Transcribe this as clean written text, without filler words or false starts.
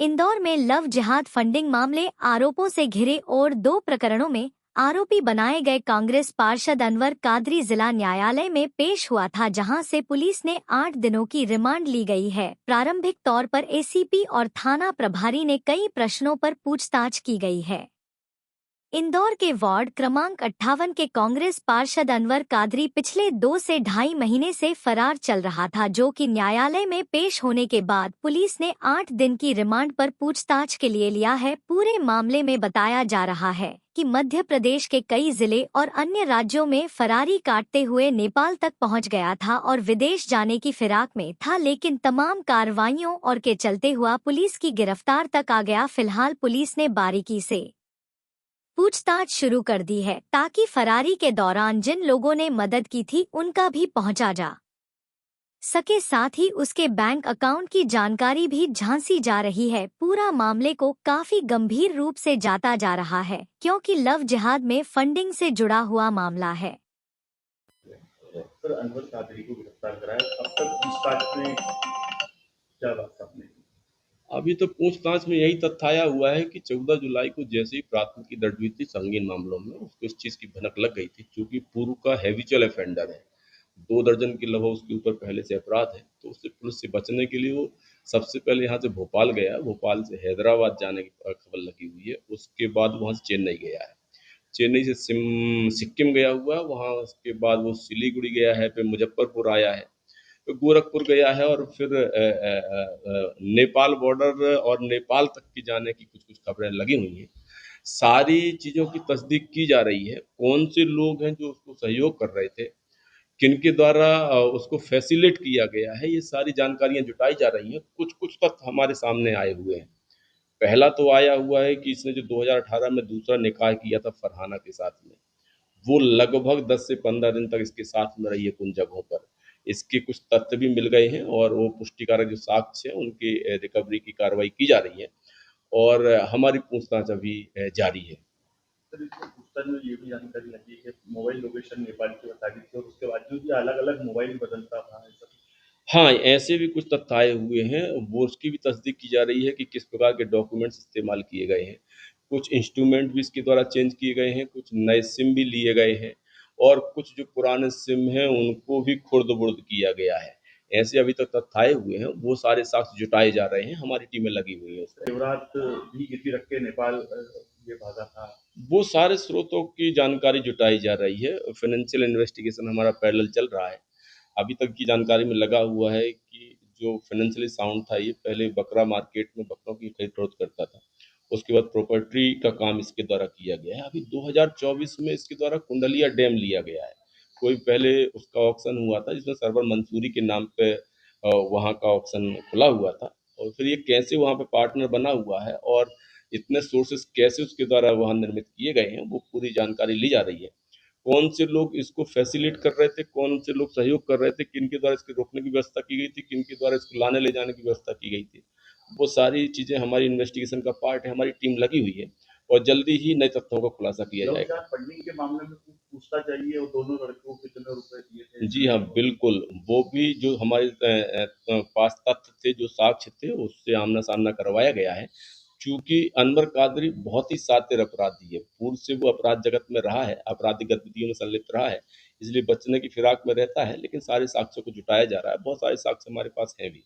इंदौर में लव जिहाद फंडिंग मामले आरोपों से घिरे और 2 प्रकरणों में आरोपी बनाए गए कांग्रेस पार्षद अनवर कादरी जिला न्यायालय में पेश हुआ था, जहां से पुलिस ने 8 दिनों की रिमांड ली गई है। प्रारंभिक तौर पर एसीपी और थाना प्रभारी ने कई प्रश्नों पर पूछताछ की गई है। इंदौर के वार्ड क्रमांक 58 के कांग्रेस पार्षद अनवर कादरी पिछले 2 से ढाई महीने से फरार चल रहा था, जो कि न्यायालय में पेश होने के बाद पुलिस ने 8 दिन की रिमांड पर पूछताछ के लिए लिया है। पूरे मामले में बताया जा रहा है कि मध्य प्रदेश के कई जिले और अन्य राज्यों में फरारी काटते हुए नेपाल तक पहुंच गया था और विदेश जाने की फिराक में था, लेकिन तमाम कार्रवाइयों और के चलते हुआ पुलिस की गिरफ्तार तक आ गया। फिलहाल पुलिस ने बारीकी से पूछताछ शुरू कर दी है ताकि फरारी के दौरान जिन लोगों ने मदद की थी उनका भी पहुंचा जा सके, साथ ही उसके बैंक अकाउंट की जानकारी भी झांसी जा रही है। पूरा मामले को काफी गंभीर रूप से जाता जा रहा है, क्योंकि लव जिहाद में फंडिंग से जुड़ा हुआ मामला है। सर, अनवर कादरी को गिरफ्तार कराया, अब तक पूछताछ में क्या बात सामने आई? अभी तो पूछताछ में यही तथ्य आया हुआ है कि 14 जुलाई को जैसे ही प्राथमिकी दर्ज हुई थी संगीन मामलों में, उसको इस चीज़ की भनक लग गई थी। चूंकि पूर्व का हैबिचुअल ऑफेंडर है, 2 दर्जन के लगभग उसके ऊपर पहले से अपराध है, तो उससे पुलिस से बचने के लिए वो सबसे पहले यहाँ से भोपाल गया, भोपाल से हैदराबाद जाने की खबर लगी हुई है। उसके बाद वहाँ से चेन्नई गया है, चेन्नई से सिक्किम गया हुआ है, वहाँ उसके बाद वो सिलीगुड़ी गया है, फिर मुजफ्फरपुर आया है, तो गोरखपुर गया है और फिर नेपाल बॉर्डर और नेपाल तक की जाने की कुछ कुछ खबरें लगी हुई हैं। सारी चीज़ों की तस्दीक की जा रही है, कौन से लोग हैं जो उसको सहयोग कर रहे थे, किनके द्वारा उसको फैसिलिटेट किया गया है, ये सारी जानकारियां जुटाई जा रही हैं। कुछ कुछ तथ्य हमारे सामने आए हुए हैं। पहला तो आया हुआ है कि इसने जो 2018 में दूसरा निकाह किया था फरहाना के साथ में, वो लगभग 10 से 15 दिन तक इसके साथ में रही है उन जगहों पर। इसके कुछ तथ्य भी मिल गए हैं और वो पुष्टिकारक जो साक्ष्य है उनकी रिकवरी की कार्रवाई की जा रही है और हमारी पूछताछ अभी जारी है। सर, इसमें पूछताछ में ये भी जानकारी लगी है कि मोबाइल लोकेशन नेपाल की बता दी थी और उसके बावजूद ये अलग-अलग मोबाइल बदलता था, ऐसा? हाँ, ऐसे भी कुछ तथ्य आए हुए हैं, वो उसकी भी तस्दीक की जा रही है कि किस प्रकार के डॉक्यूमेंट्स इस्तेमाल किए गए हैं। कुछ इंस्ट्रूमेंट भी इसके द्वारा चेंज किए गए हैं, कुछ नए सिम भी लिए गए हैं और कुछ जो पुराने सिम हैं उनको भी खुर्द-बुर्द किया गया है। ऐसे अभी तक तथ्य आए हुए हैं, वो सारे साक्ष्य जुटाए जा रहे हैं, हमारी टीमें लगी हुई हैं उस पर। जेवरात भी गिरवी रख के नेपाल ये भागा था। वो सारे स्रोतों की जानकारी जुटाई जा रही है, फाइनेंशियल इन्वेस्टिगेशन हमारा पैरेलल चल रहा है। अभी तक की जानकारी में लगा हुआ है कि जो फाइनेंशियली साउंड था, ये पहले बकरा मार्केट में बकरों की खरीद फरोख्त करता था, उसके बाद प्रॉपर्टी का काम इसके द्वारा किया गया है। अभी 2024 में इसके द्वारा कुंडलिया डैम लिया गया है, कोई पहले उसका ऑक्शन हुआ था जिसमें सरवर मंसूरी के नाम पे वहाँ का ऑक्शन खुला हुआ था और फिर ये कैसे वहाँ पे पार्टनर बना हुआ है और इतने सोर्सेस कैसे उसके द्वारा वहाँ निर्मित किए गए हैं, वो पूरी जानकारी ली जा रही है। कौन से लोग इसको फैसिलिटेट कर रहे थे, कौन से लोग सहयोग कर रहे थे, किनके द्वारा इसके रोकने की व्यवस्था की गई थी, किनके द्वारा इसको लाने ले जाने की व्यवस्था की गई थी, वो सारी चीज़ें हमारी इन्वेस्टिगेशन का पार्ट है। हमारी टीम लगी हुई है और जल्दी ही नए तथ्यों का खुलासा किया जाएगा। फंडिंग के मामले में कुछ पूछता चाहिए और दोनों लड़कों को कितने रुपए दिए थे? जी हाँ, बिल्कुल। वो भी जो हमारे पास तथ्य थे, जो साक्ष्य थे, उससे आमना-सामना करवाया गया है। चूँकि अनवर कादरी बहुत ही शातिर अपराधी है, पूर्व से वो अपराध जगत में रहा है, आपराधिक गतिविधियों में संलिप्त रहा है, इसलिए बचने की फिराक में रहता है, लेकिन सारे साक्ष्यों को जुटाया जा रहा है। बहुत सारे साक्ष्य हमारे पास हैं भी।